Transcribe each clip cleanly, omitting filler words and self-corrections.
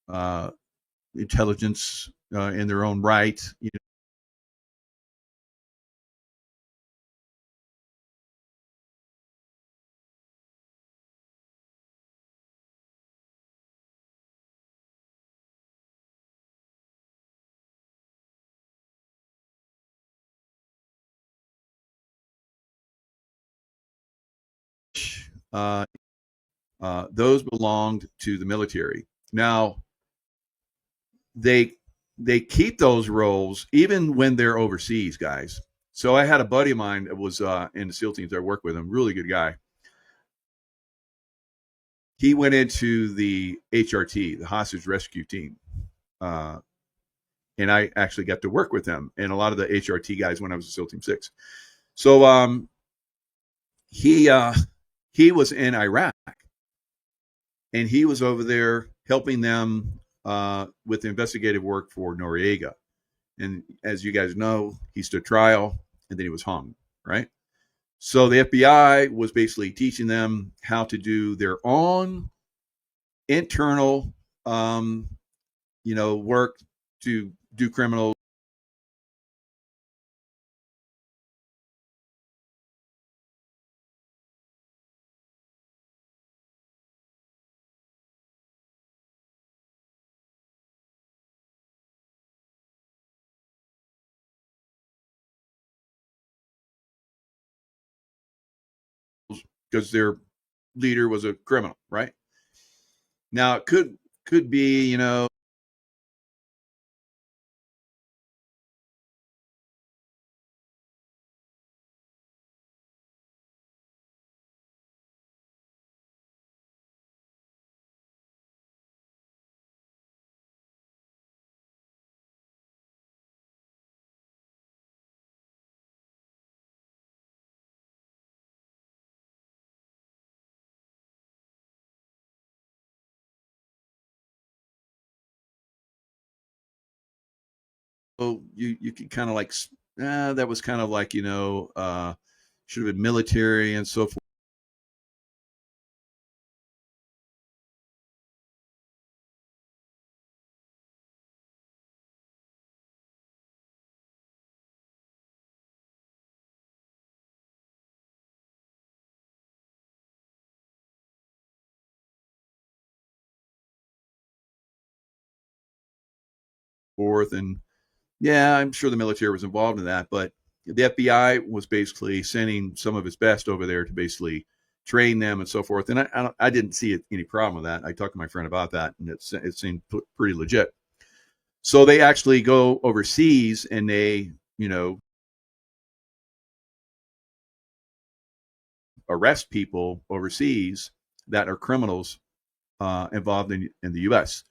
uh, intelligence in their own right. Uh, those belonged to the military. Now they they keep those roles even when they're overseas, guys. So I had a buddy of mine that was in the SEAL teams. I worked with him, really good guy. He went into the HRT, the hostage rescue team, uh, and I actually got to work with him and a lot of the HRT guys when I was in SEAL Team 6. So he he was in Iraq, and he was over there helping them with the investigative work for Noriega. And as you guys know, he stood trial and then he was hung, right? So the FBI was basically teaching them how to do their own internal, um, work to do criminal. Because their leader was a criminal, right? Now it could be, you can kind of like that was kind of like should have been military and so forth. And yeah, I'm sure the military was involved in that, but the FBI was basically sending some of its best over there to basically train them and so forth. And I didn't see any problem with that. I talked to my friend about that, and it seemed pretty legit. So they actually go overseas and they, arrest people overseas that are criminals involved in the U.S.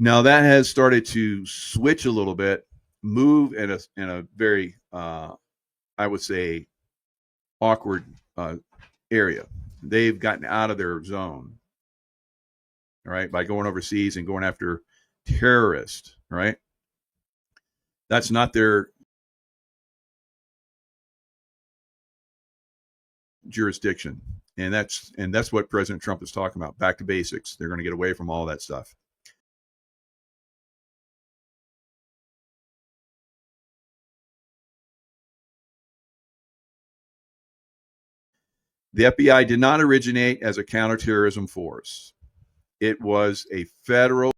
Now that has started to switch a little bit, move in a very, I would say, awkward area. They've gotten out of their zone, all right, by going overseas and going after terrorists, right? That's not their jurisdiction, and that's what President Trump is talking about. Back to basics. They're going to get away from all that stuff. The FBI did not originate as a counterterrorism force. It was a federal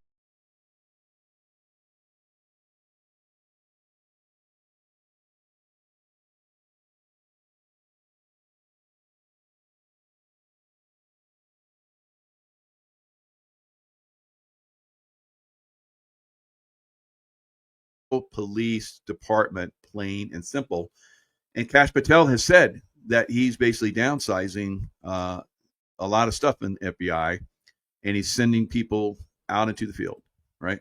police department, plain and simple. And Kash Patel has said that he's basically downsizing a lot of stuff in the FBI, and he's sending people out into the field, right?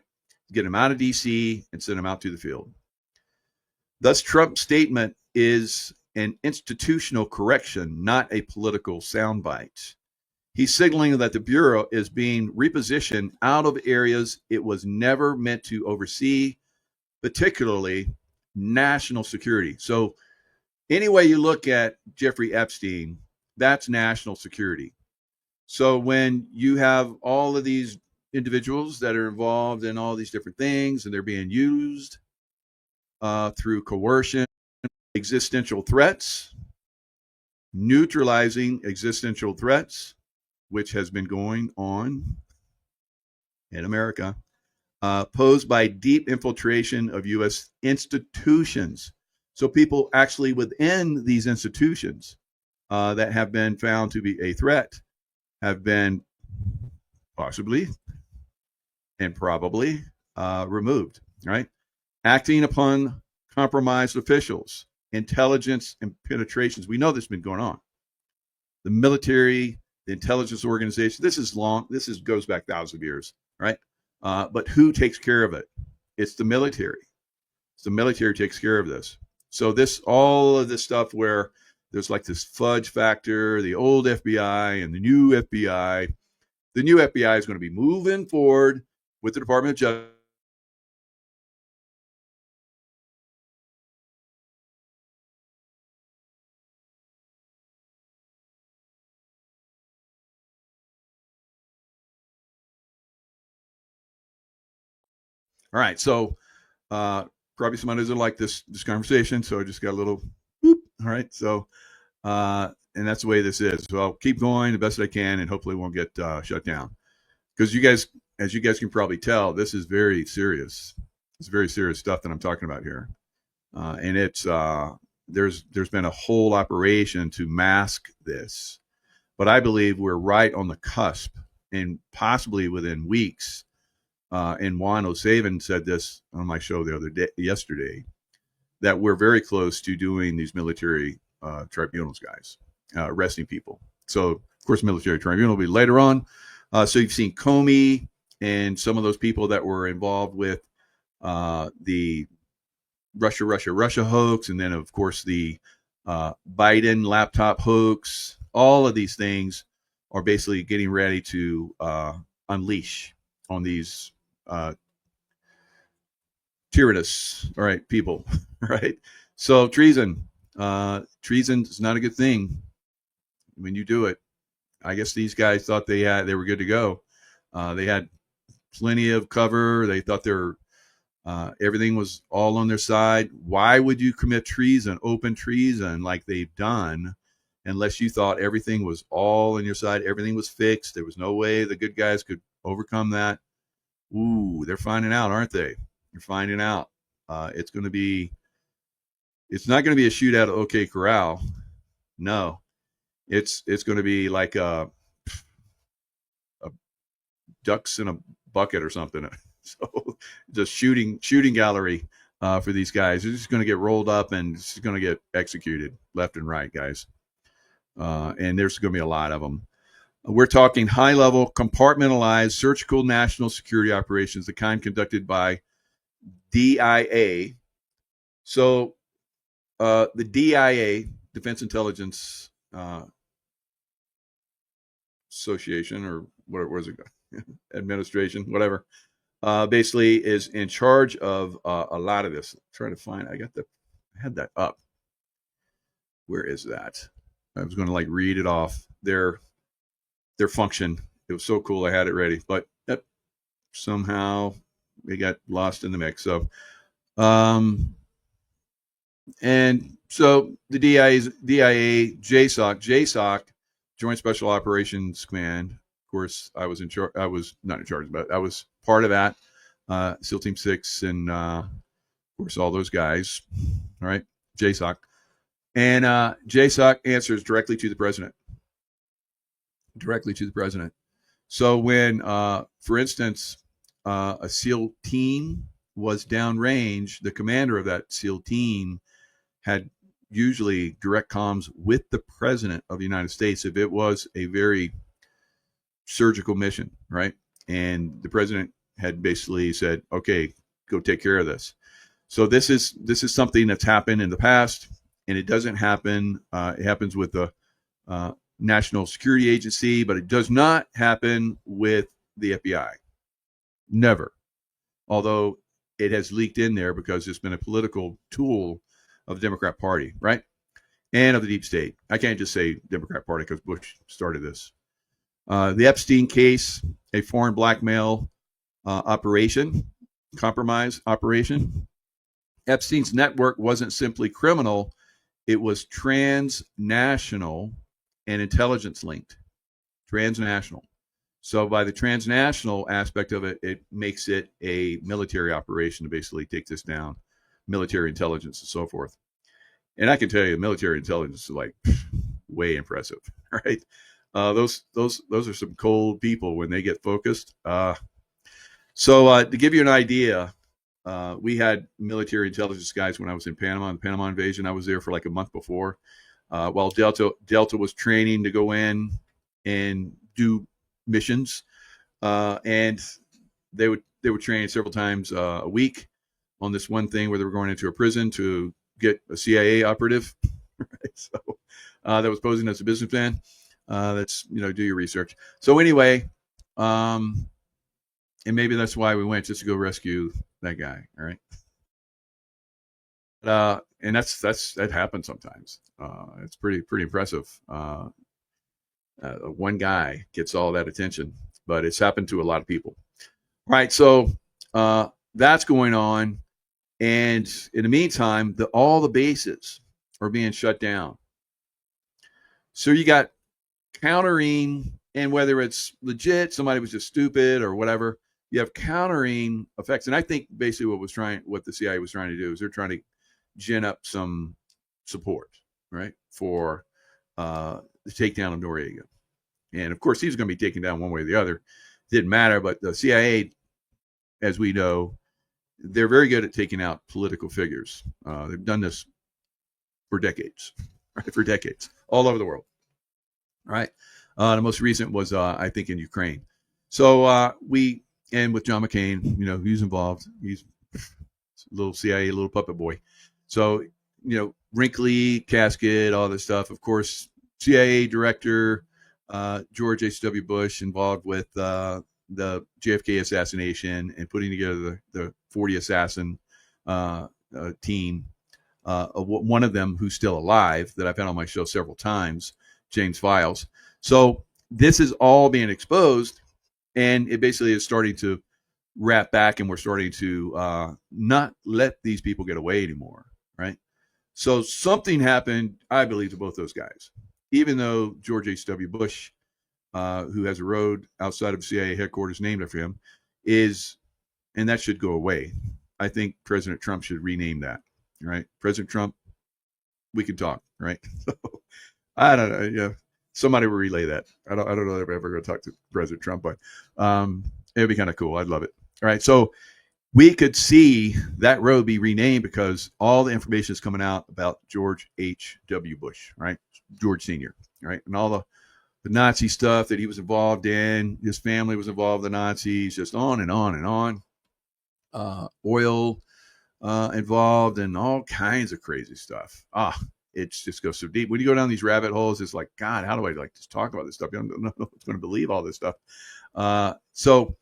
Get them out of DC and send them out to the field. Thus, Trump's statement is an institutional correction, not a political soundbite. He's signaling that the Bureau is being repositioned out of areas it was never meant to oversee, particularly national security. So, any way you look at Jeffrey Epstein, that's national security. So, when you have all of these individuals that are involved in all these different things and they're being used through coercion, existential threats, neutralizing existential threats, which has been going on in America, posed by deep infiltration of U.S. institutions. So people actually within these institutions that have been found to be a threat have been possibly and probably removed, right? Acting upon compromised officials, intelligence and penetrations. We know this has been going on. The military, the intelligence organization, this is long, goes back thousands of years, right? But who takes care of it? It's the military. It's the military takes care of this. So all of this stuff where there's like this fudge factor, the old FBI and the new FBI. The new FBI is going to be moving forward with the Department of Justice. All right, so probably somebody doesn't like this conversation, so I just got a little whoop. All right, so and that's the way this is. So I'll keep going the best I can, and hopefully won't get shut down. Because you guys, as you guys can probably tell, this is very serious. It's very serious stuff that I'm talking about here, and it's there's been a whole operation to mask this, but I believe we're right on the cusp, and possibly within weeks. And Juan O'Savin said this on my show yesterday, that we're very close to doing these military tribunals, guys, arresting people. So, of course, military tribunal will be later on. So you've seen Comey and some of those people that were involved with the Russia hoax, and then, of course, the Biden laptop hoax. All of these things are basically getting ready to unleash on these tyrannous, all right, people, right? So treason is not a good thing when you do it. I guess these guys thought they were good to go. They had plenty of cover. They thought everything was all on their side. Why would you commit treason, open treason, like they've done, unless you thought everything was all on your side, everything was fixed, there was no way the good guys could overcome that? Ooh, they're finding out, aren't they? They're finding out. It's not going to be a shootout at OK Corral. No, it's going to be like a ducks in a bucket or something. So just shooting gallery for these guys. They're just going to get rolled up and it's going to get executed left and right, guys. And there's going to be a lot of them. We're talking high-level, compartmentalized, surgical national security operations, the kind conducted by DIA. So the DIA, Defense Intelligence Association, or what was it? Administration, whatever, basically is in charge of a lot of this. I'm trying to find, I had that up. Where is that? I was going to read it off. Their function. It was so cool. I had it ready, but somehow it got lost in the mix. So, and so the DIA, JSOC, Joint Special Operations Command. Of course, I was in charge. I was not in charge, but I was part of that. SEAL Team 6 and, of course, all those guys. All right, JSOC. And JSOC answers directly to the president. So when, for instance, a SEAL team was downrange, the commander of that SEAL team had usually direct comms with the president of the United States if it was a very surgical mission, right? And the president had basically said, okay, go take care of this. So this is something that's happened in the past. and it doesn't happen. It happens with the National Security Agency, but it does not happen with the FBI. Never. Although it has leaked in there because it's been a political tool of the Democrat Party, right? And of the deep state. I can't just say Democrat Party because Bush started this. The Epstein case, a foreign blackmail operation, compromise operation. Epstein's network wasn't simply criminal, it was transnational and intelligence linked. Transnational. So by the transnational aspect of it, it makes it a military operation to basically take this down, military intelligence and so forth. And I can tell you, military intelligence is like way impressive, right? Those are some cold people when they get focused. So to give you an idea, we had military intelligence guys when I was in Panama, the Panama invasion. I was there for like a month before, while Delta was training to go in and do missions, and they would train several times a week on this one thing where they were going into a prison to get a CIA operative. Right? So that was posing as a businessman. That's do your research. So anyway, and maybe that's why we went, just to go rescue that guy. All right. And that happens sometimes. It's pretty impressive. One guy gets all that attention, but it's happened to a lot of people. Right. So that's going on. And in the meantime, all the bases are being shut down. So you got countering, and whether it's legit, somebody was just stupid or whatever, you have countering effects. And I think basically what the CIA was trying to do is they're trying to gin up some support, right, for the takedown of Noriega. And of course, he was going to be taken down one way or the other. It didn't matter. But the CIA, as we know, they're very good at taking out political figures. They've done this for decades, right? For decades, all over the world, right? The most recent was, I think, in Ukraine. So and with John McCain, he's involved. He's a little CIA, little puppet boy. So, wrinkly casket, all this stuff. Of course, CIA director George H.W. Bush involved with the JFK assassination and putting together the 40 assassin team. One of them who's still alive that I've had on my show several times, James Files. So this is all being exposed, and it basically is starting to wrap back, and we're starting to not let these people get away anymore, right? So something happened, I believe, to both those guys, even though George H.W. Bush, who has a road outside of CIA headquarters named after him, and that should go away. I think President Trump should rename that, right? President Trump, we can talk, right? So, I don't know. Yeah, somebody will relay that. I don't know if I'm ever going to talk to President Trump, but it'd be kind of cool. I'd love it. All right. So we could see that road be renamed because all the information is coming out about George H.W. Bush, right? George Sr., right? And all the Nazi stuff that he was involved in. His family was involved in the Nazis, just on and on and on. Oil involved and all kinds of crazy stuff. It just goes so deep. When you go down these rabbit holes, it's like, God, how do I just talk about this stuff? I don't know who's going to believe all this stuff. So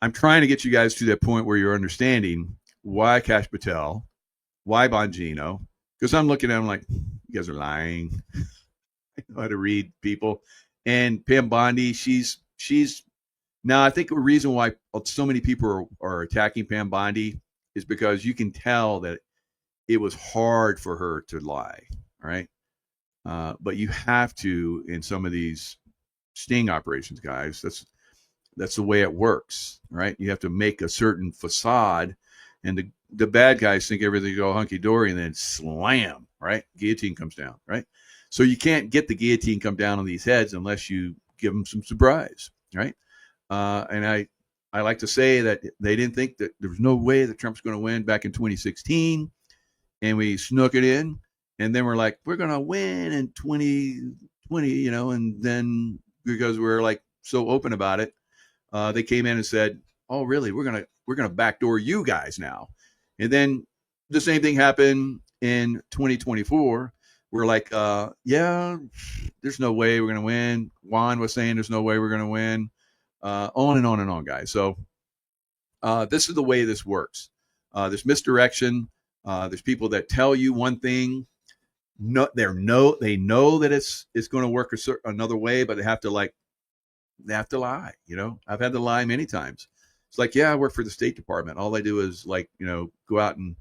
I'm trying to get you guys to that point where you're understanding why Kash Patel, why Bongino, because I'm looking at them like, you guys are lying. I know how to read people. And Pam Bondi, she's now, I think the reason why so many people are attacking Pam Bondi is because you can tell that it was hard for her to lie, right? But you have to, in some of these sting operations, guys, that's the way it works, right? You have to make a certain facade, and the bad guys think everything's all hunky-dory, and then slam, right? Guillotine comes down, right? So you can't get the guillotine come down on these heads unless you give them some surprise, right? And I like to say that they didn't think that there was no way that Trump's going to win back in 2016, and we snuck it in, and then we're like, we're going to win in 2020, and then because we're like so open about it, they came in and said, oh, really? We're gonna backdoor you guys now. And then the same thing happened in 2024, we're like, yeah, there's no way we're going to win. Juan was saying there's no way we're going to win. On and on and on, guys. So this is the way this works. There's misdirection. There's people that tell you one thing. No, they know that it's going to work another way, but they have to lie. I've had to lie many times. It's like, yeah, I work for the State Department. All I do is go out and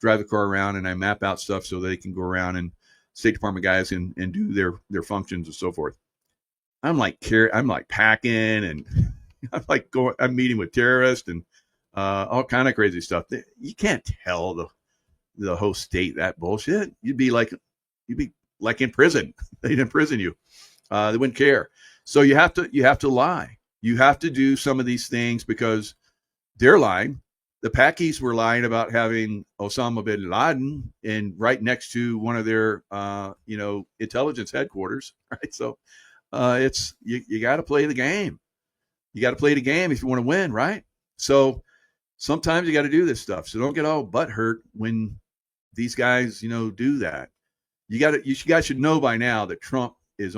drive the car around, and I map out stuff so they can go around and State Department guys and do their functions and so forth. I'm like packing, and I'm meeting with terrorists and all kind of crazy stuff. You can't tell the whole state that bullshit. You'd be like in prison. They'd imprison you. They wouldn't care. So you have to lie. You have to do some of these things because they're lying. The Pakis were lying about having Osama bin Laden right next to one of their intelligence headquarters. Right. So it's you got to play the game. You got to play the game if you want to win, right? So sometimes you got to do this stuff. So don't get all butthurt when these guys, do that. You guys should know by now that Trump is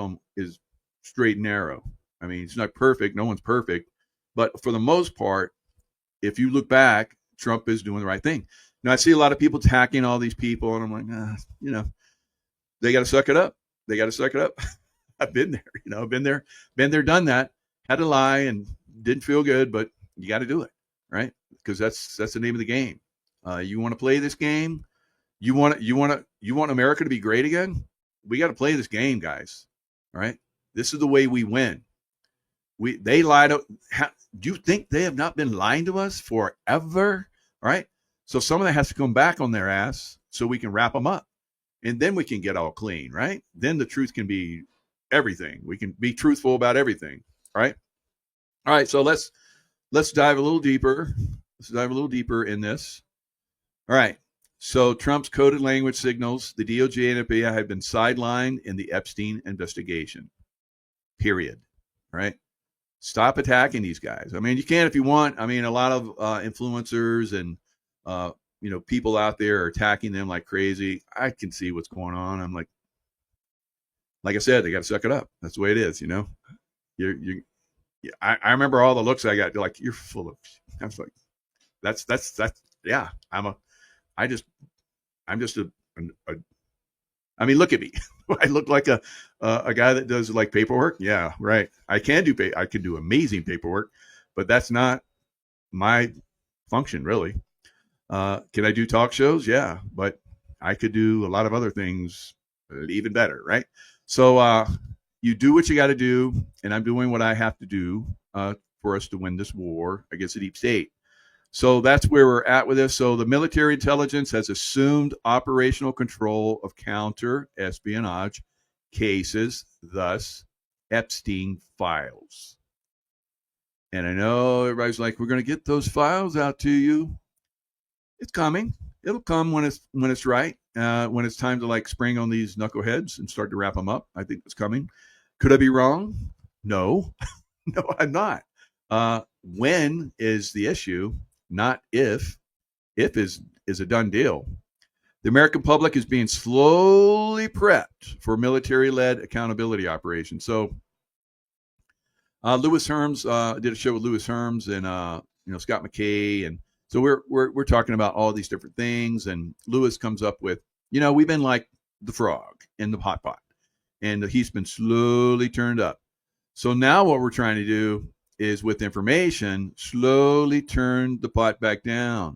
straight and narrow. I mean, it's not perfect. No one's perfect. But for the most part, if you look back, Trump is doing the right thing. Now, I see a lot of people attacking all these people, and I'm like, they got to suck it up. They got to suck it up. I've been there, been there, done that. Had to lie and didn't feel good, but you got to do it, right? Because that's the name of the game. You want to play this game? You want America to be great again? We got to play this game, guys. All right. This is the way we win. They lied. Do you think they have not been lying to us forever? All right. So some of that has to come back on their ass so we can wrap them up, and then we can get all clean, right? Then the truth can be everything. We can be truthful about everything. Right. All right. So let's dive a little deeper. Let's dive a little deeper in this. All right. So Trump's coded language signals the DOJ and FBI have been sidelined in the Epstein investigation. Period. Right. Stop attacking these guys. I mean, you can if you want. I mean, a lot of influencers and people out there are attacking them like crazy. I can see what's going on. I'm like I said, they got to suck it up. That's the way it is. I remember all the looks I got. They're like, you're full of. I was like, that's yeah. I'm just a. I mean, look at me. I look like a guy that does like paperwork. Yeah, right. I can do amazing paperwork, but that's not my function really. Can I do talk shows? Yeah, but I could do a lot of other things even better, right? So you do what you got to do, and I'm doing what I have to do for us to win this war against the deep state. So that's where we're at with this. So the military intelligence has assumed operational control of counter-espionage cases, thus Epstein files. And I know everybody's like, we're going to get those files out to you. It's coming. It'll come when it's right, when it's time to spring on these knuckleheads and start to wrap them up. I think it's coming. Could I be wrong? No. No, I'm not. When is the issue? Not if. If is a done deal. The American public is being slowly prepped for military-led accountability operations. So, Lewis Herms did a show with Lewis Herms and Scott McKay, and so we're talking about all these different things. And Lewis comes up with, we've been like the frog in the hot pot, and he's been slowly turned up. So now what we're trying to do is with information, slowly turn the pot back down,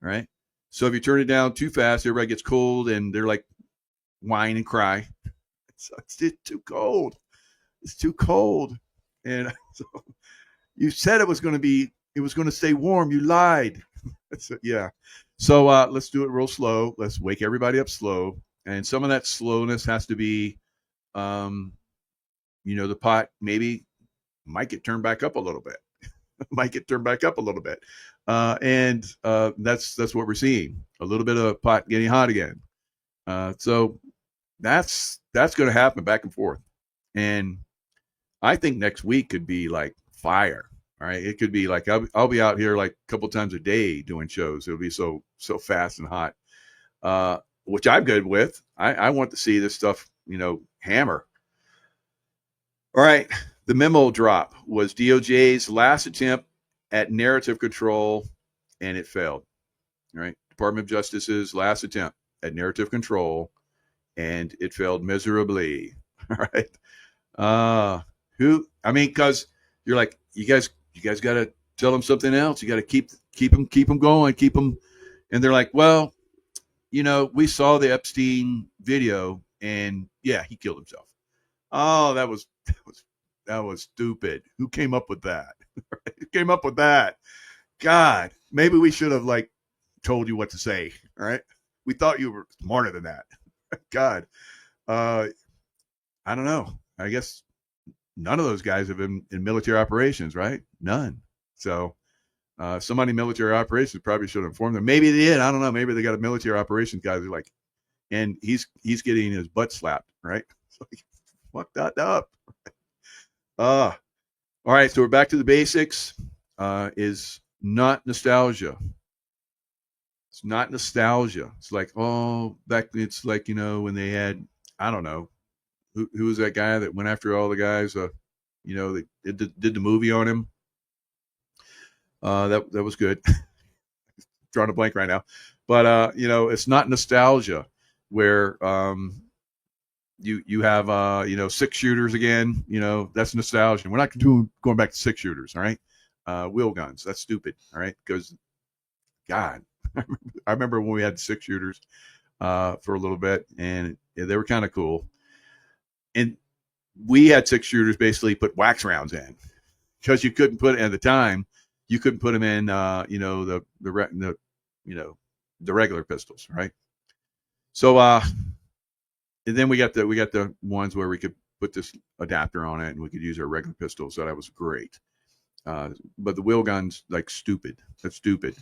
right? So if you turn it down too fast, everybody gets cold and they're like whine and cry. It's too cold. It's too cold. And so you said it was going to stay warm. You lied. So, yeah. So let's do it real slow. Let's wake everybody up slow. And some of that slowness has to be, the pot maybe might get turned back up a little bit. And that's what we're seeing. A little bit of pot getting hot again. So that's going to happen back and forth. And I think next week could be like fire. All right. It could be like, I'll be out here like a couple times a day doing shows. It'll be so fast and hot. which I'm good with. I want to see this stuff, hammer. All right. The memo drop was DOJ's last attempt at narrative control, and it failed. All right. Department of Justice's last attempt at narrative control, and it failed miserably. All right. Because you're like, you guys got to tell them something else. You got to keep them going, keep them. And they're like, well, we saw the Epstein video, and yeah, he killed himself. Oh, that was stupid. Who came up with that? Who came up with that? God, maybe we should have told you what to say. All right, we thought you were smarter than that. God, I don't know. I guess none of those guys have been in military operations, right? None. So somebody in military operations probably should have informed them. Maybe they did. I don't know. Maybe they got a military operations guy who's like, and he's getting his butt slapped, right? So he fucked that up. All right. So we're back to the basics. Is not nostalgia. It's not nostalgia. It's like, it's like, when they had, I don't know, who was that guy that went after all the guys, they did the movie on him. That was good. Drawing a blank right now, but it's not nostalgia where you have 6 shooters again. That's nostalgia. We're not going back to 6 shooters. All right, wheel guns. That's stupid. All right, because God, I remember when we had 6 shooters for a little bit, and they were kind of cool. And we had 6 shooters basically put wax rounds in because you couldn't put at the time. You couldn't put them in, the regular pistols, right? So, and then we got the ones where we could put this adapter on it and we could use our regular pistols. So that was great. But the wheel guns, stupid. That's stupid.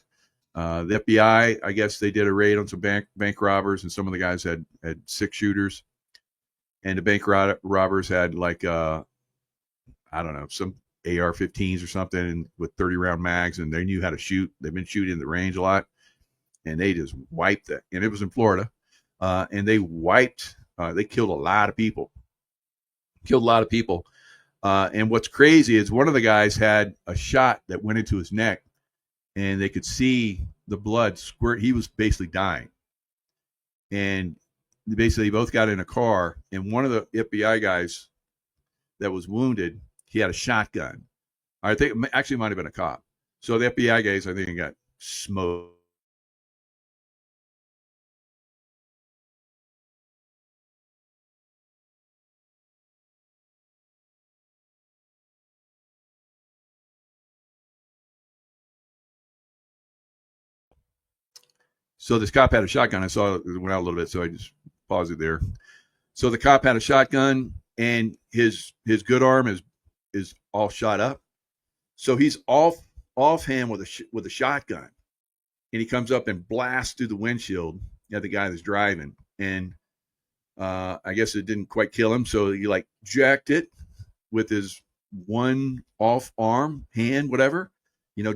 The FBI, I guess they did a raid on some bank robbers, and some of the guys had 6 shooters, and the bank robbers had I don't know, some AR-15s or something with 30-round mags, and they knew how to shoot. They've been shooting in the range a lot, and they just wiped that. And it was in Florida, and they wiped. They killed a lot of people. And what's crazy is one of the guys had a shot that went into his neck, and they could see the blood squirt. He was basically dying, and basically both got in a car. And one of the FBI guys that was wounded, he had a shotgun. I think actually it might have been a cop. So the FBI guys, I think, got smoked. So this cop had a shotgun. I saw it went out a little bit, so I just paused it there. So the cop had a shotgun, and his good arm is all shot up. So he's offhand with a shotgun, and he comes up and blasts through the windshield at the guy that's driving. And I guess it didn't quite kill him, so he jacked it with his one off arm, hand, whatever,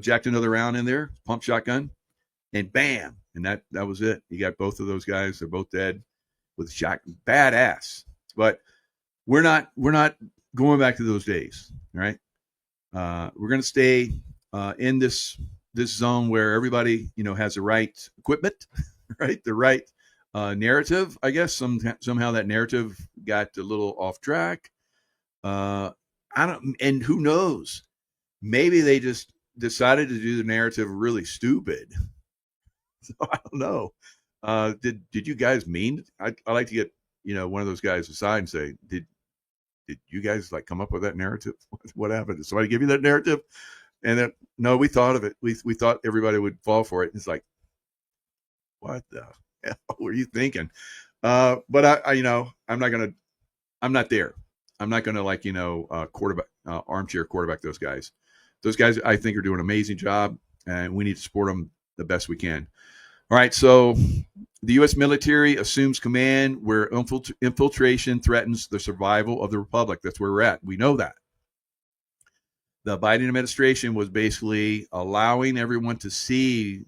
jacked another round in there, pump shotgun, and bam, and that was it. You got both of those guys; they're both dead with a shotgun. Badass. But we're not going back to those days, right? We're going to stay in this zone where everybody has the right equipment, right? The right narrative. I guess somehow that narrative got a little off track. And who knows? Maybe they just decided to do the narrative really stupid. So I don't know. Did you guys mean? I like to get one of those guys aside and say, did you guys come up with that narrative? What happened? Did somebody give you that narrative? And then no, we thought of it. We thought everybody would fall for it. It's like, what the hell were you thinking? But I'm not there. I'm not gonna quarterback armchair quarterback those guys. Those guys I think are doing an amazing job, and we need to support them the best we can. All right, so the U.S. military assumes command where infiltration threatens the survival of the republic. That's where we're at. We know that. The Biden administration was basically allowing everyone to see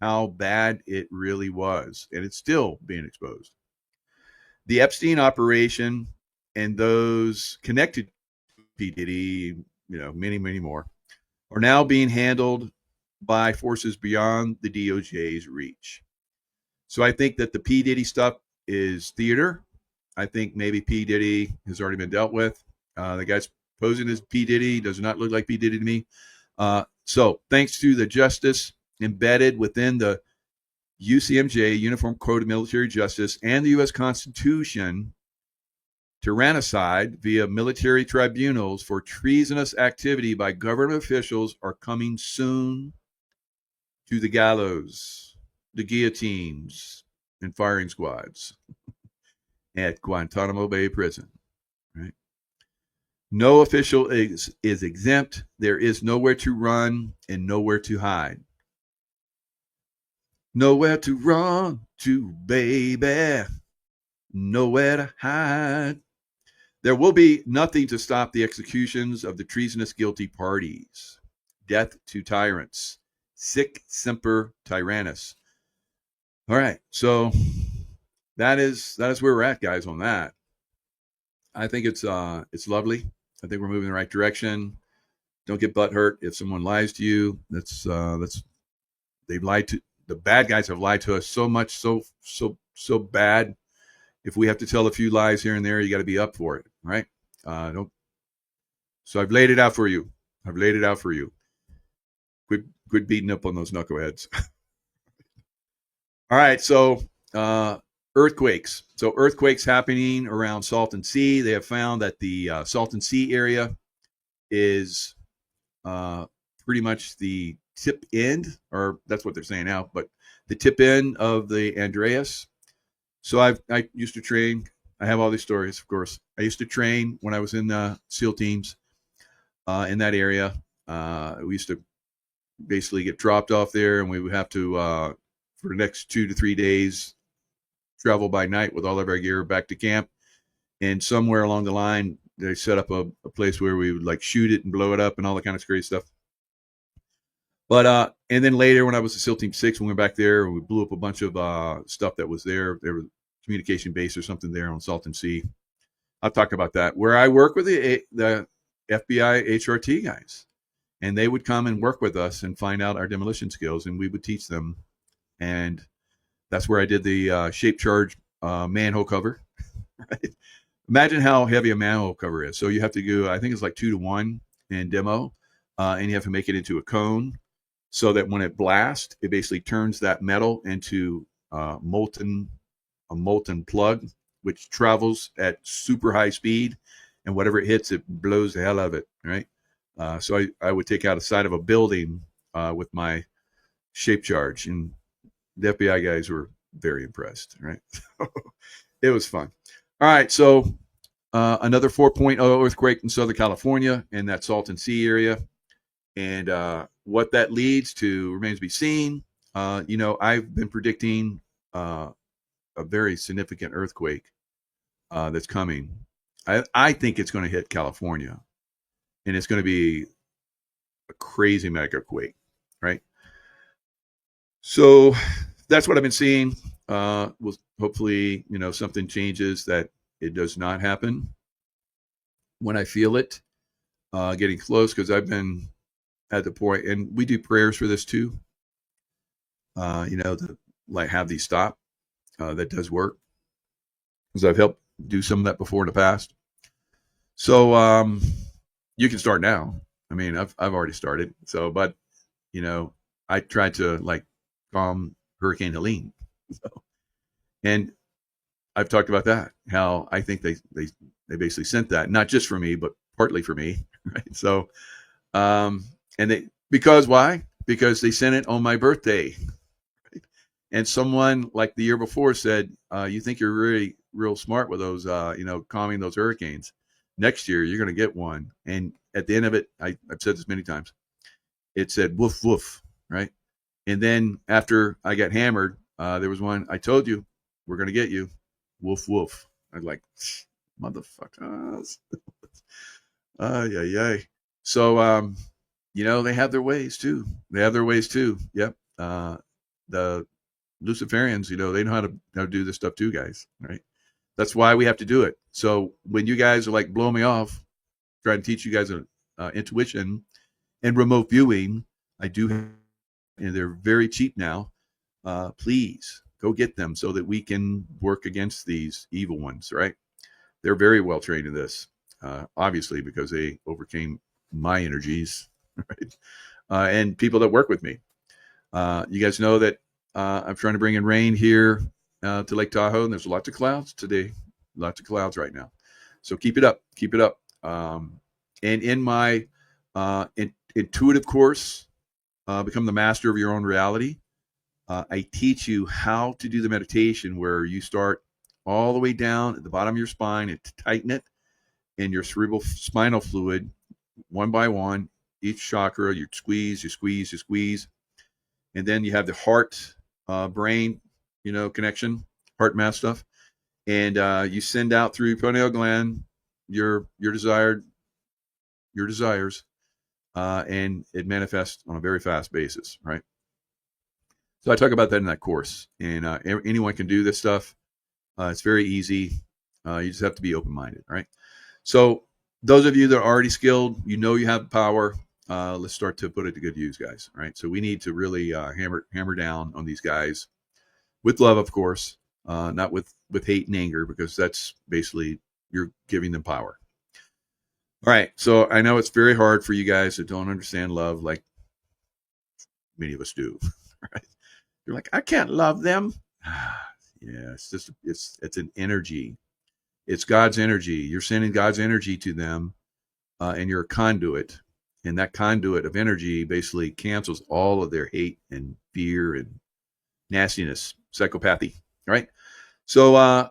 how bad it really was, and it's still being exposed. The Epstein operation and those connected to P. Diddy, many, many more, are now being handled by forces beyond the DOJ's reach. So I think that the P. Diddy stuff is theater. I think maybe P. Diddy has already been dealt with. The guy's posing as P. Diddy does not look like P. Diddy to me. So thanks to the justice embedded within the UCMJ, Uniform Code of Military Justice, and the U.S. Constitution, tyrannicide via military tribunals for treasonous activity by government officials are coming soon to the gallows, the guillotines, and firing squads at Guantanamo Bay Prison. Right? No official is exempt. There is nowhere to run and nowhere to hide. Nowhere to run to, baby. Nowhere to hide. There will be nothing to stop the executions of the treasonous guilty parties. Death to tyrants. Sic semper tyrannis. All right, so that is where we're at, guys, on that. I think it's lovely. I think we're moving in the right direction. Don't get butthurt if someone lies to you. That's they've lied to the bad guys have lied to us so much, so bad. If we have to tell a few lies here and there, you got to be up for it, right? Don't. So I've laid it out for you. Quit beating up on those knuckleheads. All right, so earthquakes. So earthquakes happening around Salton Sea. They have found that the Salton Sea area is pretty much the tip end, or that's what they're saying now, but the tip end of the Andreas. So I used to train. I have all these stories, of course. I used to train when I was in SEAL teams in that area. We used to basically get dropped off there, and we would have to, for the next 2 to 3 days, travel by night with all of our gear back to camp. And somewhere along the line, they set up a place where we would like shoot it and blow it up and all that kind of crazy stuff. But and then later, when I was at SEAL Team 6, we went back there and we blew up a bunch of stuff that was there. There was a communication base or something there on Salton Sea. I'll talk about that. Where I work with the FBI HRT guys, and they would come and work with us and find out our demolition skills, and we would teach them. And that's where I did the shape charge manhole cover. Right? Imagine how heavy a manhole cover is. So you have to go, I think it's like 2-to-1 in demo, and you have to make it into a cone so that when it blasts, it basically turns that metal into a molten plug, which travels at super high speed, and whatever it hits, it blows the hell out of it, right? So I would take out a side of a building with my shape charge, and the FBI guys were very impressed, right? It was fun. All right, so another 4.0 earthquake in Southern California in that Salton Sea area. And what that leads to remains to be seen. I've been predicting a very significant earthquake that's coming. I think it's going to hit California, and it's going to be a crazy mega quake, right? So that's what I've been seeing. Will hopefully, something changes that it does not happen when I feel it getting close, because I've been at the point, and we do prayers for this too. To like have these stop. That does work, because I've helped do some of that before in the past. So you can start now. I mean, I've already started. So, but I tried to like calm Hurricane Helene, and I've talked about that. How I think they basically sent that not just for me, but partly for me, right? So, because why? Because they sent it on my birthday. Right? And someone like the year before said, you think you're really real smart with those, calming those hurricanes. Next year, you're going to get one. And at the end of it, I've said this many times, it said, woof, woof, right? And then after I got hammered, there was one, I told you, we're going to get you, woof, woof. I was like, motherfuckers. Yeah. So, they have their ways too. Yep. the Luciferians, they know how to do this stuff too, guys. Right? That's why we have to do it. So when you guys are like blowing me off, trying to teach you guys intuition and remote viewing, I do have, and they're very cheap now. Please go get them so that we can work against these evil ones. Right? They're very well trained in this, obviously, because they overcame my energies, right? And people that work with me. You guys know that I'm trying to bring in rain here to Lake Tahoe, and there's lots of clouds today, lots of clouds right now. So keep it up, keep it up. And in my intuitive course, Become the Master of Your Own Reality, I teach you how to do the meditation where you start all the way down at the bottom of your spine and tighten it, and your cerebral spinal fluid, one by one, each chakra, you squeeze, you squeeze, you squeeze. And then you have the heart, brain, connection, heart math stuff. And you send out through your pineal gland your desires, and it manifests on a very fast basis, right? So I talk about that in that course. And anyone can do this stuff. It's very easy. You just have to be open-minded, right? So those of you that are already skilled, you have power. Let's start to put it to good use, guys. Right. So we need to really hammer down on these guys with love, of course, not with hate and anger, because that's basically you're giving them power. All right. So I know it's very hard for you guys that don't understand love, like many of us do. Right? You're like, I can't love them. Yeah, it's just it's an energy. It's God's energy. You're sending God's energy to them, and you're a conduit. And that conduit of energy basically cancels all of their hate and fear and nastiness, psychopathy, right? So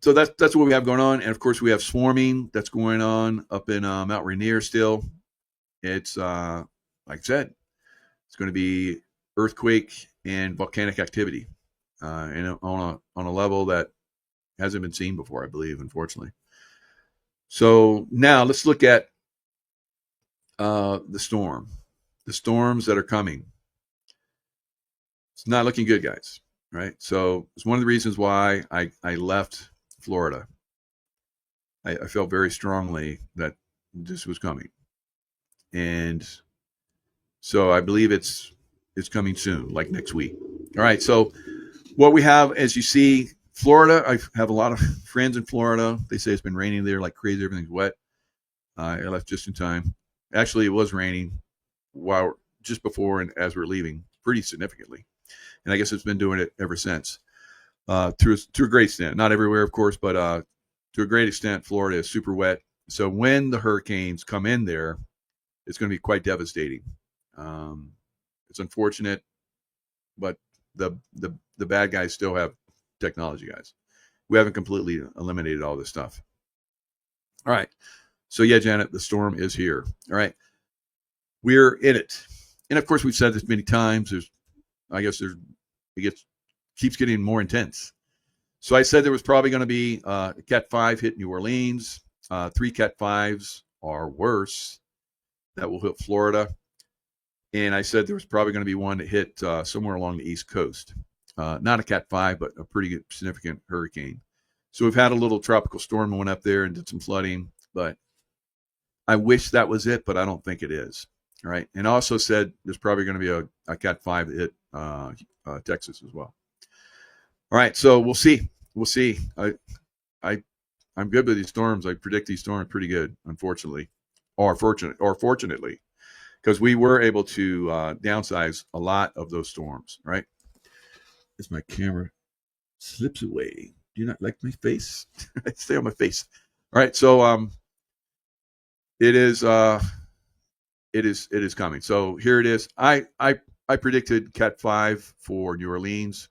so that's what we have going on. And of course, we have swarming that's going on up in Mount Rainier still. It's like I said, it's going to be earthquake and volcanic activity, and on a level that hasn't been seen before, I believe, unfortunately. So now let's look at the storms that are coming. It's not looking good, guys. Right. So it's one of the reasons why I left Florida. I felt very strongly that this was coming, and so I believe it's coming soon, like next week. All right. So what we have, as you see, Florida. I have a lot of friends in Florida. They say it's been raining there like crazy. Everything's wet. I left just in time. Actually, it was raining just before and as we're leaving, pretty significantly. And I guess it's been doing it ever since. To a great extent, not everywhere, of course, but to a great extent, Florida is super wet. So when the hurricanes come in there, it's going to be quite devastating. It's unfortunate, but the bad guys still have technology, guys. We haven't completely eliminated all this stuff. All right. So yeah, Janet, the storm is here. All right. We're in it. And of course, we've said this many times. Keeps getting more intense. So I said there was probably going to be a Cat 5 hit New Orleans. 3 Cat 5s are worse that will hit Florida. And I said there was probably going to be one that hit somewhere along the East Coast. Not a Cat 5, but a pretty good, significant hurricane. So we've had a little tropical storm that went up there and did some flooding. But I wish that was it, but I don't think it is. All right. And also said there's probably going to be a Cat 5 that hit Texas as well. All right. So we'll see. We'll see. I'm good with these storms. I predict these storms pretty good, unfortunately, or fortunately, because we were able to downsize a lot of those storms, right? As my camera slips away. Do you not like my face? Stay on my face. All right. So it is coming. So here it is. I predicted Cat 5 for New Orleans.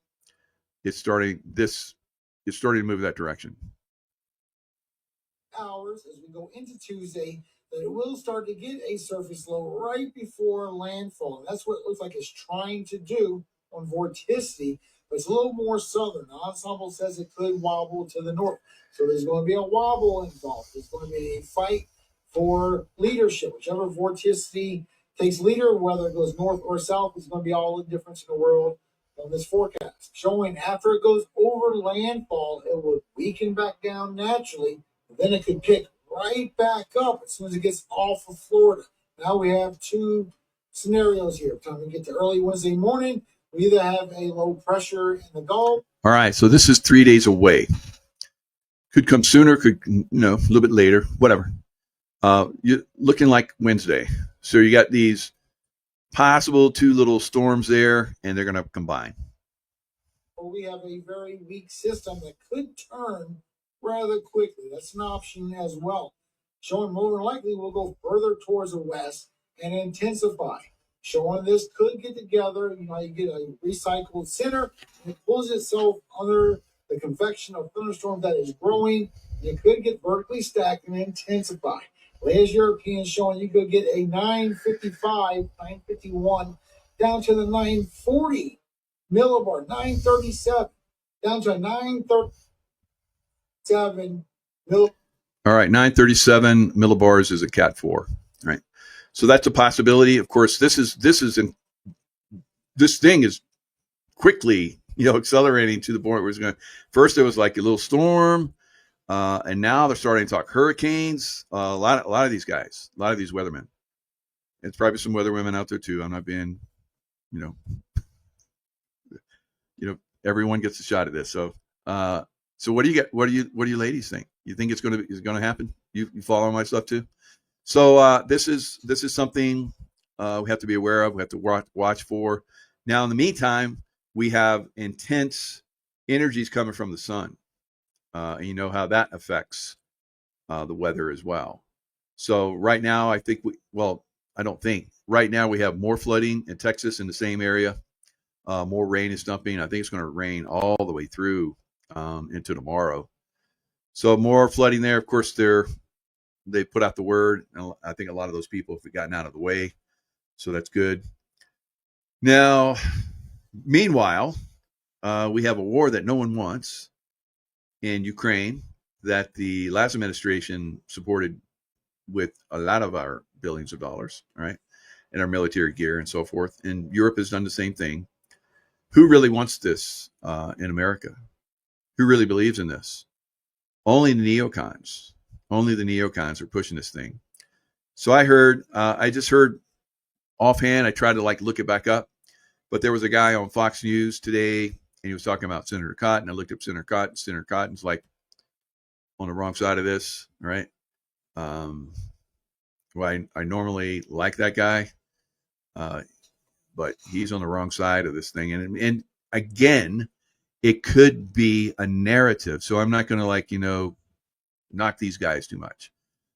It's starting to move that direction. Hours as we go into Tuesday, that it will start to get a surface low right before landfall. And that's what it looks like it's trying to do on vorticity, but it's a little more southern. The ensemble says it could wobble to the north. So there's going to be a wobble involved. There's going to be a fight for leadership, whichever vorticity takes leader, whether it goes north or south, is going to be all the difference in the world on this forecast. Showing after it goes over landfall, it will weaken back down naturally. Then it could pick right back up as soon as it gets off of Florida. Now we have two scenarios here. By the time we get to early Wednesday morning, we either have a low pressure in the Gulf. All right, so this is 3 days away. Could come sooner, could, a little bit later, whatever. You're looking like Wednesday. So you got these possible 2 little storms there, and they're going to combine. We have a very weak system that could turn rather quickly. That's an option as well. Showing more than likely will go further towards the west and intensify. Showing this could get together. You get a recycled center, and it pulls itself under the convection of thunderstorm that is growing. You could get vertically stacked and intensify. Latest European showing you could get a 955, 951 down to the 940 millibar, 937 down to 937 millibar. All right, 937 millibars is a Cat 4, right? So that's a possibility. Of course, this thing is quickly, accelerating to the point where it's going. First, it was like a little storm, and now they're starting to talk hurricanes. A lot of these guys, a lot of these weathermen. It's probably some weather women out there too. I'm not being, everyone gets a shot at this. So what do you get? What do you ladies think? You think is it going to happen? You follow my stuff too? So this is something we have to be aware of. We have to watch for. Now, in the meantime, we have intense energies coming from the sun. And you know how that affects the weather as well. So right now, I think I don't think. Right now, we have more flooding in Texas in the same area. More rain is dumping. I think it's going to rain all the way through into tomorrow. So more flooding there. Of course, they put out the word. I think a lot of those people have gotten out of the way. So that's good. Now, meanwhile, we have a war that no one wants in Ukraine that the last administration supported with a lot of our billions of dollars, right? And our military gear and so forth. And Europe has done the same thing. Who really wants this in America? Who really believes in this? Only the neocons. Only the neocons are pushing this thing. So I just heard offhand, I tried to look it back up, but there was a guy on Fox News today, and he was talking about Senator Cotton. I looked up Senator Cotton. Senator Cotton's on the wrong side of this, right? Well, I normally like that guy, but he's on the wrong side of this thing. And again, it could be a narrative. So I'm not going to knock these guys too much.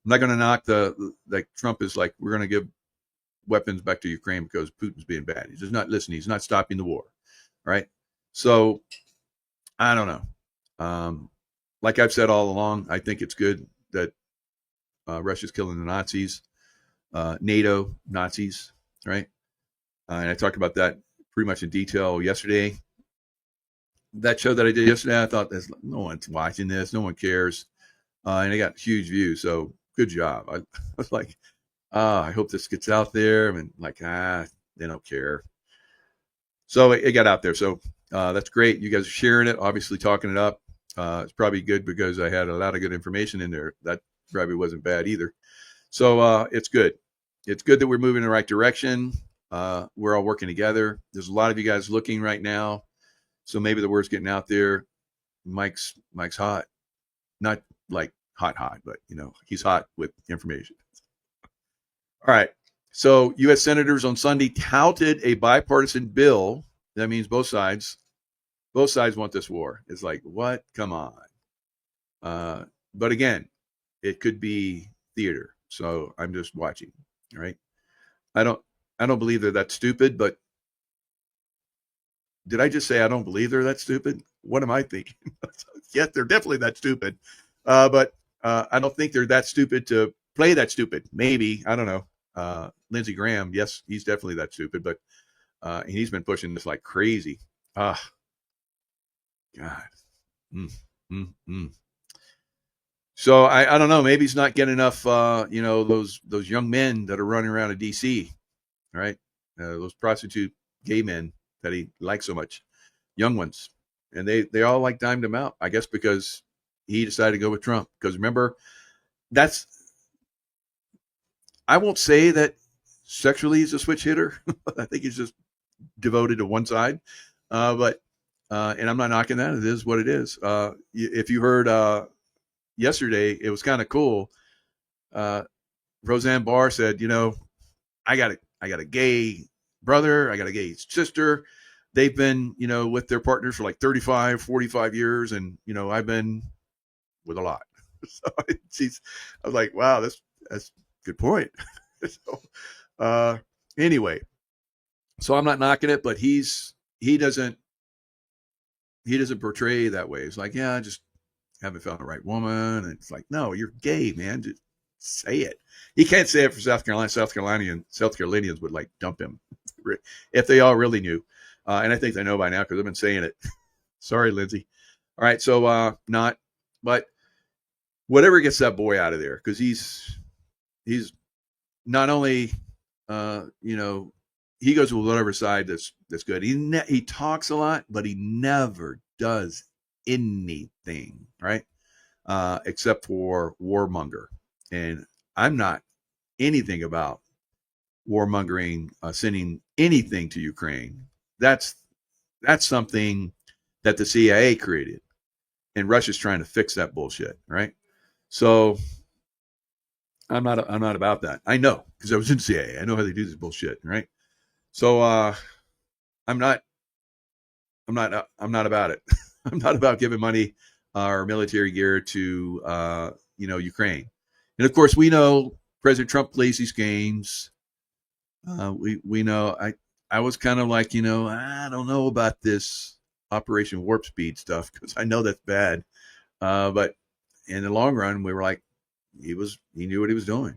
I'm not going to knock Trump is we're going to give weapons back to Ukraine because Putin's being bad. He's just not listening. He's not stopping the war, right? So I don't know. Like I've said all along, I think it's good that Russia's killing the Nazis, NATO Nazis, right? And I talked about that pretty much in detail yesterday. That show that I did yesterday, I thought no one's watching this, no one cares, and I got huge views. So good job. I was like, I hope this gets out there. And they don't care. So it got out there. So that's great. You guys are sharing it, obviously talking it up. It's probably good because I had a lot of good information in there. That probably wasn't bad either. So it's good. It's good that we're moving in the right direction. We're all working together. There's a lot of you guys looking right now. So maybe the word's getting out there. Mike's hot. Not hot, but he's hot with information. All right. So U.S. senators on Sunday touted a bipartisan bill. That means both sides want this war. It's what? Come on. But again, it could be theater. So I'm just watching. All right. I don't believe they're that stupid, but did I just say I don't believe they're that stupid? What am I thinking? Yes, they're definitely that stupid. But I don't think they're that stupid to play that stupid. Maybe. I don't know. Lindsey Graham, yes, he's definitely that stupid, but he's been pushing this like crazy. God. So I don't know. Maybe he's not getting enough, those young men that are running around in D.C. All right, those prostitute gay men that he liked so much, young ones, and they all like dimed him out. I guess because he decided to go with Trump. Because remember, that's I won't say that sexually he's a switch hitter. I think he's just devoted to one side. But and I'm not knocking that. It is what it is. If you heard yesterday, it was kind of cool. Roseanne Barr said, I got a gay brother, I got a gay sister. They've been, with their partners for like 35, 45 years. And, I've been with a lot. So I was like, wow, that's a good point. So, anyway, so I'm not knocking it, but he doesn't portray that way. It's like, yeah, I just haven't found the right woman. And it's like, no, you're gay, man. Just say it. He can't say it for South Carolina. South Carolinians would like dump him if they all really knew. And I think they know by now because I've been saying it. Sorry, Lindsay. All right. So but whatever gets that boy out of there, because he's not only, he goes with whatever side that's good. He talks a lot, but he never does anything, right? Except for warmonger. And I'm not anything about warmongering, sending anything to Ukraine. That's something that the CIA created, and Russia's trying to fix that bullshit, right? So I'm not about that. I know because I was in CIA. I know how they do this bullshit, right? So I'm not about it. I'm not about giving money or military gear to Ukraine. And of course, we know President Trump plays these games. We know. I was kind of like, I don't know about this Operation Warp Speed stuff because I know that's bad. But in the long run, we were like, he knew what he was doing,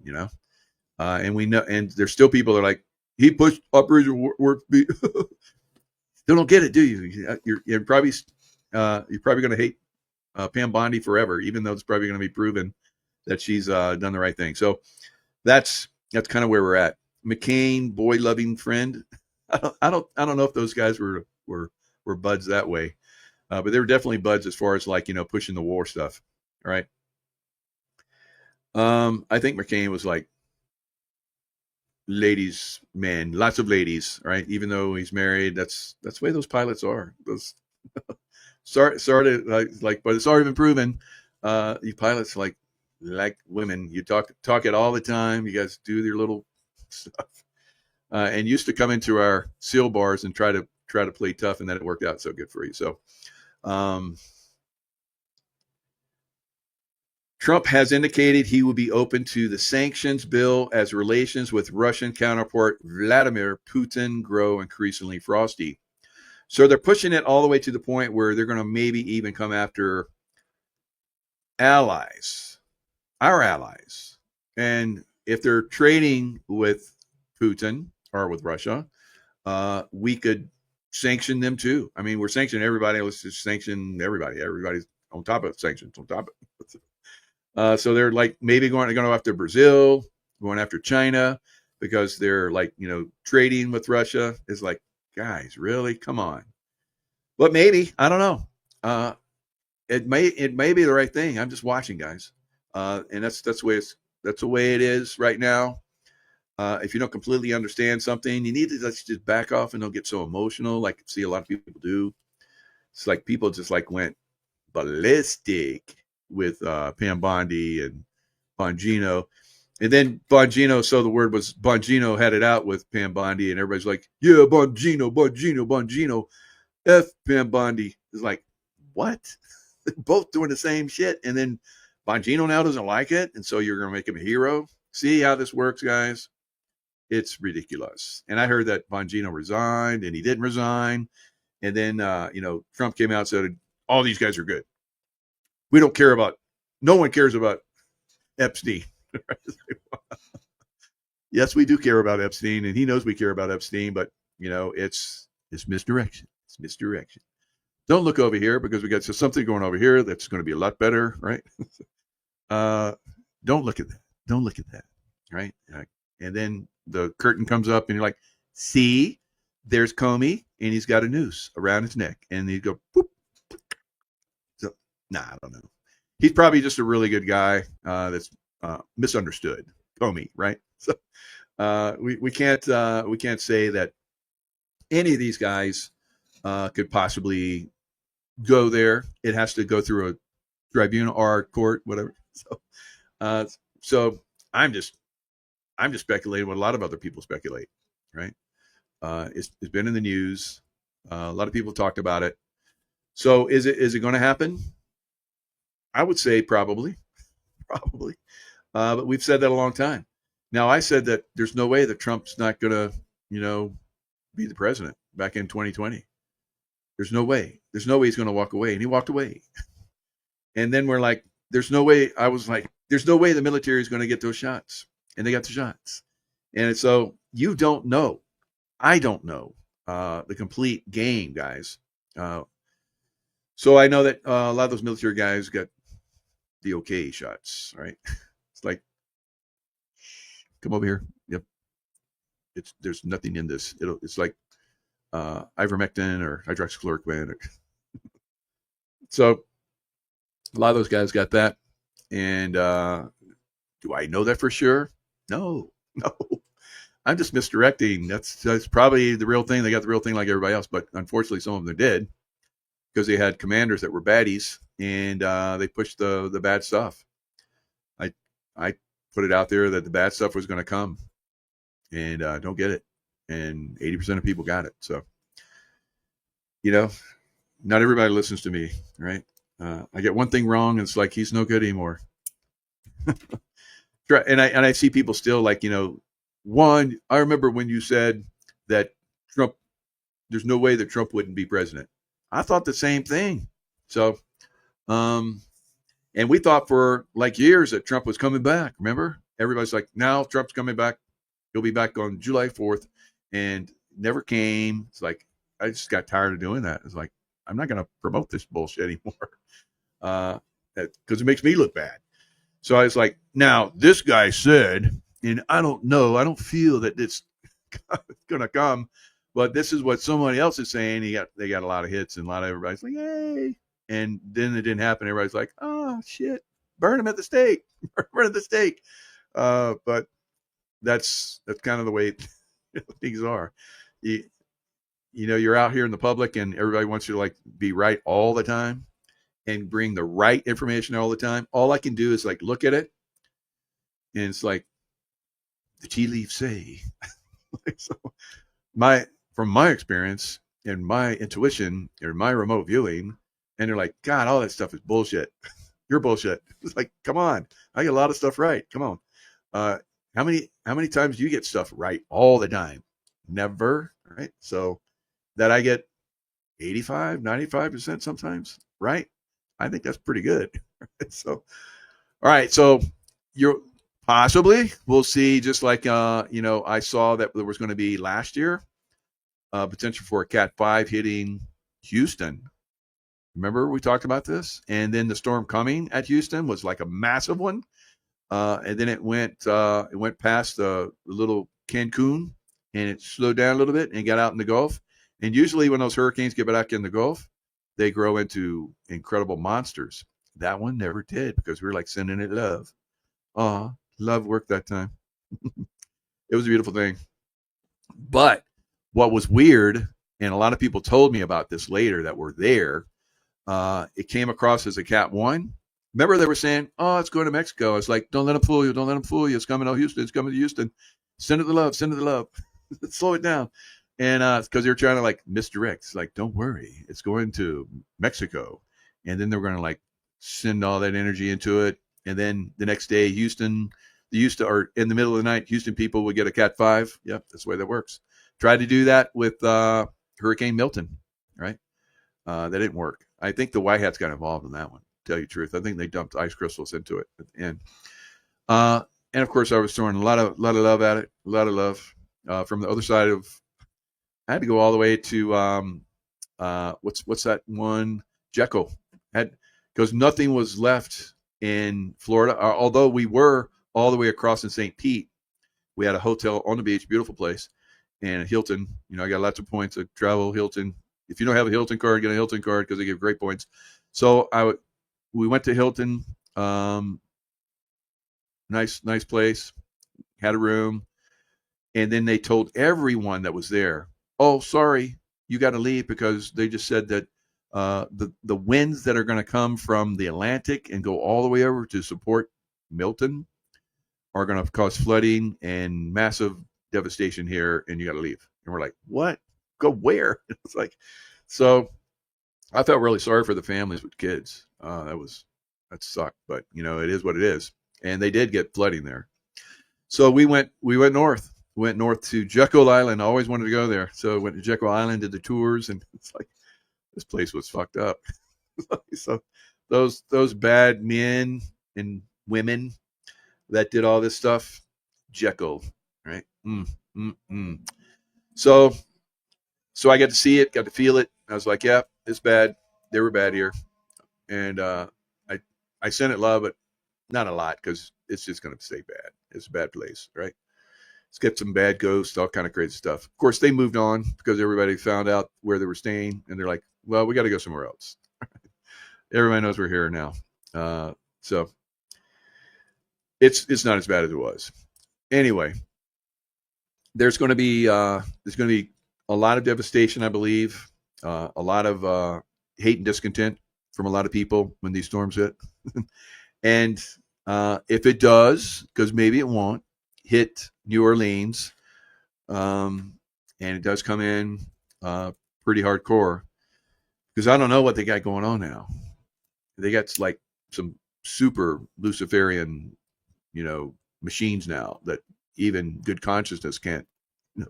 and we know, and there's still people that are like, he pushed Operation Warp Speed. Still don't get it, do you? You're probably going to hate Pam Bondi forever, even though it's probably going to be proven that she's done the right thing. So that's kind of where we're at. McCain, boy loving friend. I don't know if those guys were buds that way, but they were definitely buds as far as like pushing the war stuff. All right. I think McCain was like ladies man, lots of ladies, right? Even though he's married, that's the way those pilots are. Those sorry to like, but it's already been proven. You pilots like women. You talk it all the time. You guys do your little stuff, and used to come into our SEAL bars and try to play tough, and then it worked out so good for you. So, Trump has indicated he will be open to the sanctions bill as relations with Russian counterpart Vladimir Putin grow increasingly frosty. So they're pushing it all the way to the point where they're going to maybe even come after allies, our allies. And if they're trading with Putin or with Russia, we could sanction them too. I mean, we're sanctioning everybody. Let's just sanction everybody. Everybody's on top of sanctions, on top of it. So they're like maybe going after Brazil, going after China, because they're like, trading with Russia. Is like, guys, really? Come on. But maybe, I don't know. It may be the right thing. I'm just watching, guys. And that's the way it is right now. If you don't completely understand something, you need to just back off and don't get so emotional. Like I see a lot of people do. It's like people just like went ballistic with Pam Bondi and Bongino. And then Bongino, so the word was Bongino had it out with Pam Bondi, and everybody's like, yeah, Bongino. F Pam Bondi. It's like, what? They're both doing the same shit. And then Bongino now doesn't like it. And so you're going to make him a hero. See how this works, guys? It's ridiculous. And I heard that Bongino resigned, and he didn't resign. And then, Trump came out and said, all these guys are good. No one cares about Epstein. Yes, we do care about Epstein, and he knows we care about Epstein, but it's misdirection. It's misdirection. Don't look over here because we got something going over here that's going to be a lot better, right? Don't look at that. Don't look at that, right? And then the curtain comes up and you're like, see, there's Comey and he's got a noose around his neck, and you go, boop. So, I don't know. He's probably just a really good guy that's misunderstood. Comey, right? So we can't say that any of these guys could possibly go there. It has to go through a tribunal or court, whatever. So I'm just speculating what a lot of other people speculate, right? It's been in the news. A lot of people talked about it. So is it going to happen? I would say probably. But we've said that a long time. Now, I said that there's no way that Trump's not going to, be the president back in 2020. There's no way. There's no way he's going to walk away. And he walked away. And then we're like, there's no way. I was like, there's no way the military is going to get those shots. And they got the shots. And so you don't know. I don't know the complete game, guys. So I know that a lot of those military guys got the okay shots, right? It's like, come over here. Yep. There's nothing in this. It's like ivermectin or hydroxychloroquine. So a lot of those guys got that. And do I know that for sure? No. I'm just misdirecting. That's probably the real thing. They got the real thing like everybody else, but unfortunately some of them did, because they had commanders that were baddies, and they pushed the bad stuff. I put it out there that the bad stuff was going to come, and don't get it. And 80% of people got it. So, not everybody listens to me, right? I get one thing wrong, and it's like, he's no good anymore. And I see people still like, one, I remember when you said that Trump, there's no way that Trump wouldn't be president. I thought the same thing. So, and we thought for like years that Trump was coming back. Remember? Everybody's like, now Trump's coming back. He'll be back on July 4th, and never came. It's like, I just got tired of doing that. It's like, I'm not going to promote this bullshit anymore because it makes me look bad. So I was like, now this guy said, and I don't know, I don't feel that it's going to come, but this is what somebody else is saying. They got a lot of hits, and a lot of everybody's like, yay. And then it didn't happen. Everybody's like, oh shit, burn him at the stake, burn at the stake. But that's kind of the way things are. You're out here in the public, and everybody wants you to like be right all the time and bring the right information all the time. All I can do is like look at it, and it's like the tea leaves say. So from my experience and my intuition or my remote viewing, and they're like, God, all that stuff is bullshit. You're bullshit. It's like, come on, I get a lot of stuff right. Come on. How many times do you get stuff right all the time? Never, right? So that I get 85, 95% sometimes, right? I think that's pretty good. So, all right. So you're possibly, we'll see, just like, I saw that there was going to be last year, potential for a Cat 5 hitting Houston. Remember we talked about this? And then the storm coming at Houston was like a massive one. And then it went past the little Cancun, and it slowed down a little bit and got out in the Gulf. And usually when those hurricanes get back in the Gulf, they grow into incredible monsters. That one never did, because we were like sending it love. Love worked that time. It was a beautiful thing. But what was weird, and a lot of people told me about this later that were there, it came across as a Cat 1. Remember they were saying, oh, it's going to Mexico. It's like, don't let them fool you. Don't let them fool you. It's coming to Houston. It's coming to Houston. Send it the love. Send it the love. Slow it down. And because they're trying to like misdirect. It's like, don't worry. It's going to Mexico. And then they're going to like send all that energy into it. And then the next day, or in the middle of the night, Houston people would get a Cat 5. Yep, that's the way that works. Tried to do that with Hurricane Milton, right? That didn't work. I think the White Hats got involved in that one. Tell you the truth, I think they dumped ice crystals into it at the end. And of course, I was throwing a lot of love at it, a lot of love from the other side of. I had to go all the way to what's that one? Jekyll. Because nothing was left in Florida, although we were all the way across in St. Pete. we had a hotel on the beach, beautiful place, and Hilton. I got lots of points to travel Hilton. If you don't have a Hilton card, get a Hilton card because they give great points. So we went to Hilton. Nice place. Had a room, and then they told everyone that was there, "Oh, sorry, you got to leave because they just said that the winds that are going to come from the Atlantic and go all the way over to support Milton are going to cause flooding and massive devastation here, and you got to leave." And we're like, "What? Go where?" It's like, so I felt really sorry for the families with kids. That sucked, but it is what it is. And they did get flooding there. So we went north. Went north to Jekyll Island. I always wanted to go there. So went to Jekyll Island, did the tours, and it's like, this place was fucked up. So those bad men and women that did all this stuff, Jekyll, right? So I got to see it, got to feel it. I was like, yeah, it's bad. They were bad here. And I sent it love, but not a lot because it's just going to stay bad. It's a bad place, right? It's got some bad ghosts, all kind of crazy stuff. Of course, they moved on because everybody found out where they were staying, and they're like, well, we got to go somewhere else. Everybody knows we're here now. So it's not as bad as it was. Anyway, there's going to be a lot of devastation, I believe, a lot of hate and discontent from a lot of people when these storms hit. And if it does, because maybe it won't, hit New Orleans, and it does come in pretty hardcore, because I don't know what they got going on now. They got like some super Luciferian, machines now that even good consciousness can't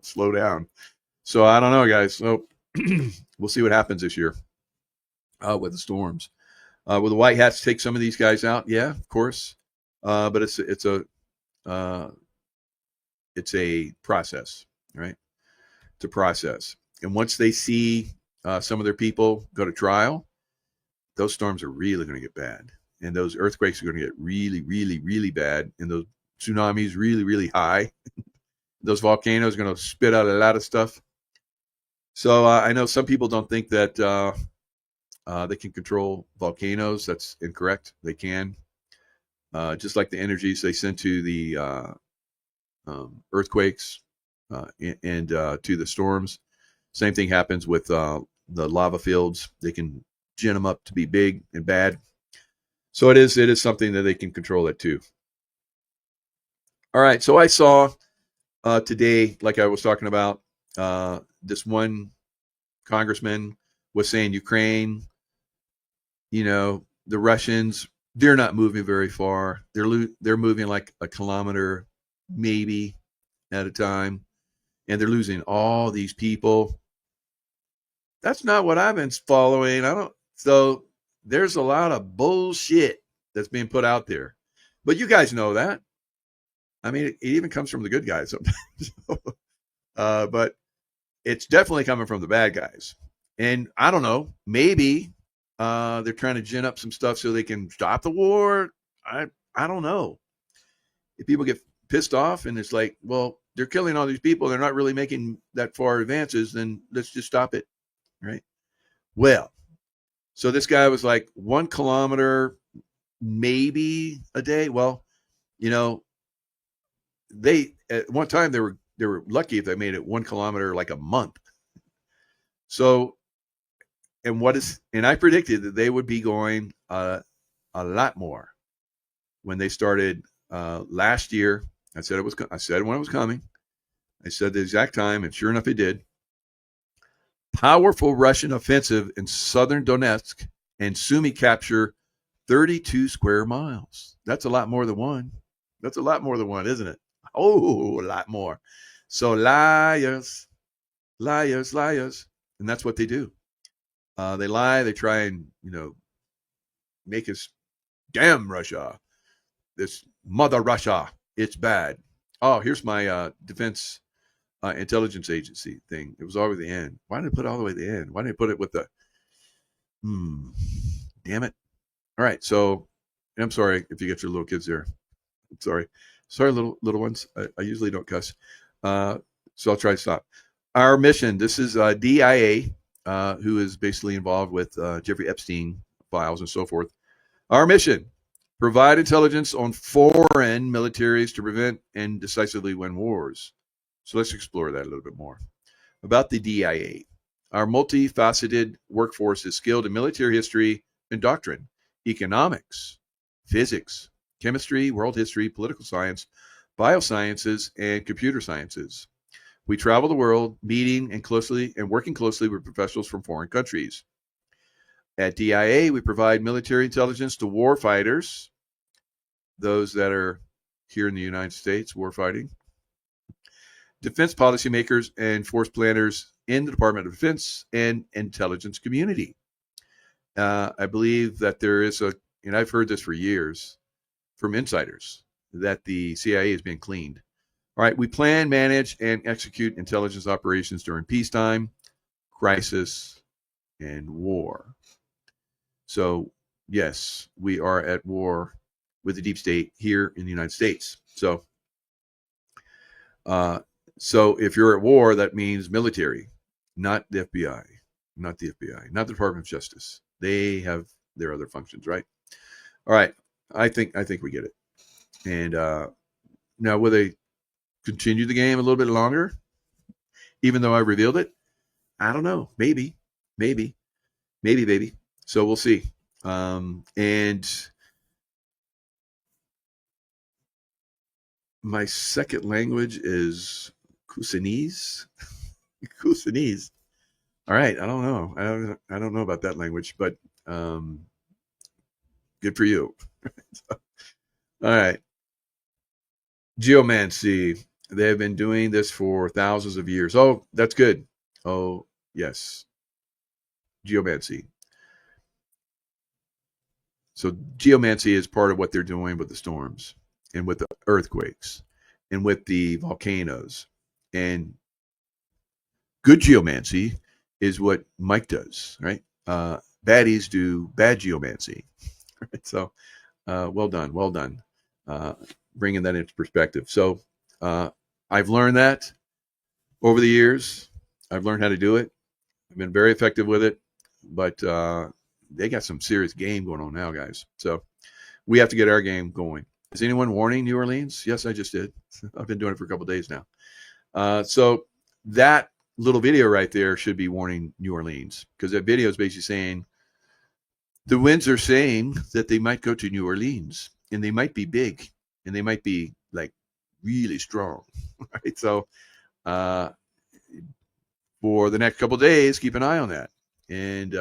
slow down. So I don't know, guys. So we'll see what happens this year with the storms. Will the White Hats take some of these guys out? Yeah, of course. But it's a process, right? It's a process. And once they see some of their people go to trial, those storms are really going to get bad. And those earthquakes are going to get really, really, really bad. And those tsunamis really, really high. Those volcanoes are going to spit out a lot of stuff. So I know some people don't think that they can control volcanoes. That's incorrect. They can. Just like the energies they send to the earthquakes and to the storms. Same thing happens with the lava fields. They can gin them up to be big and bad. So it is something that they can control it too. All right. So I saw today, like I was talking about, this one congressman was saying Ukraine, the Russians, they're not moving very far. They're moving like a kilometer maybe at a time, and they're losing all these people. That's not what I've been following. So there's a lot of bullshit that's being put out there, but you guys know that. I mean, it even comes from the good guys sometimes. But it's definitely coming from the bad guys. And I don't know, maybe they're trying to gin up some stuff so they can stop the war. I don't know. If people get pissed off and it's like, well, they're killing all these people, they're not really making that far advances, then let's just stop it, right? Well, so this guy was like 1 kilometer maybe a day. Well, they at one time they were lucky if they made it 1 kilometer like a month. So, and I predicted that they would be going a lot more when they started last year. I said when it was coming. I said the exact time, and sure enough, it did. Powerful Russian offensive in southern Donetsk, and Sumy capture 32 square miles. That's a lot more than one. That's a lot more than one, isn't it? Oh, a lot more. So liars. And that's what they do. They lie. They try and, make us, damn Russia. This mother Russia. It's bad. Oh, here's my defense intelligence agency thing. It was all the way at the end. Why did they put it all the way at the end? Why did they put it with the, damn it. All right. So I'm sorry if you get your little kids there. I'm sorry. Sorry, little ones. I usually don't cuss, so I'll try to stop. Our mission. This is DIA, who is basically involved with Jeffrey Epstein files and so forth. Our mission: provide intelligence on foreign militaries to prevent and decisively win wars. So let's explore that a little bit more. About the DIA. Our multifaceted workforce is skilled in military history and doctrine, economics, physics, chemistry, world history, political science, biosciences, and computer sciences. We travel the world meeting and working closely with professionals from foreign countries. At DIA, we provide military intelligence to war fighters, those that are here in the United States, war fighting, defense policymakers, and force planners in the Department of Defense and intelligence community. I believe that there is and I've heard this for years from insiders, that the CIA is being cleaned. All right, we plan, manage, and execute intelligence operations during peacetime, crisis, and war. So, yes, we are at war with the deep state here in the United States. So if you're at war, that means military, not the FBI, not the Department of Justice. They have their other functions, right? All right, I think we get it. And now, will they continue the game a little bit longer, even though I revealed it? I don't know. Maybe. So we'll see. And my second language is Kusanese. Kusanese. All right. I don't know. I don't know about that language, but good for you. All right. Geomancy. They have been doing this for thousands of years. Oh, that's good. Oh, yes. Geomancy. So geomancy is part of what they're doing with the storms and with the earthquakes and with the volcanoes. And good geomancy is what Mike does, right? Baddies do bad geomancy. Right? So well done. Bringing that into perspective. So I've learned that over the years. I've learned how to do it. I've been very effective with it, but they got some serious game going on now, guys. So we have to get our game going. Is anyone warning New Orleans? Yes, I just did. I've been doing it for a couple of days now. So that little video right there should be warning New Orleans, because that video is basically saying the winds are saying that they might go to New Orleans, and they might be big, and they might be like really strong. Right? So for the next couple of days, keep an eye on that. And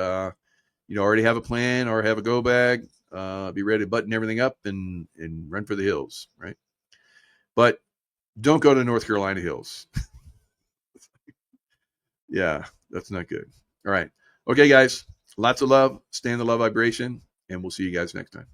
already have a plan or have a go bag. Be ready to button everything up and run for the hills, right? But don't go to North Carolina hills. Yeah, that's not good. All right. Okay, guys. Lots of love. Stay in the love vibration, and we'll see you guys next time.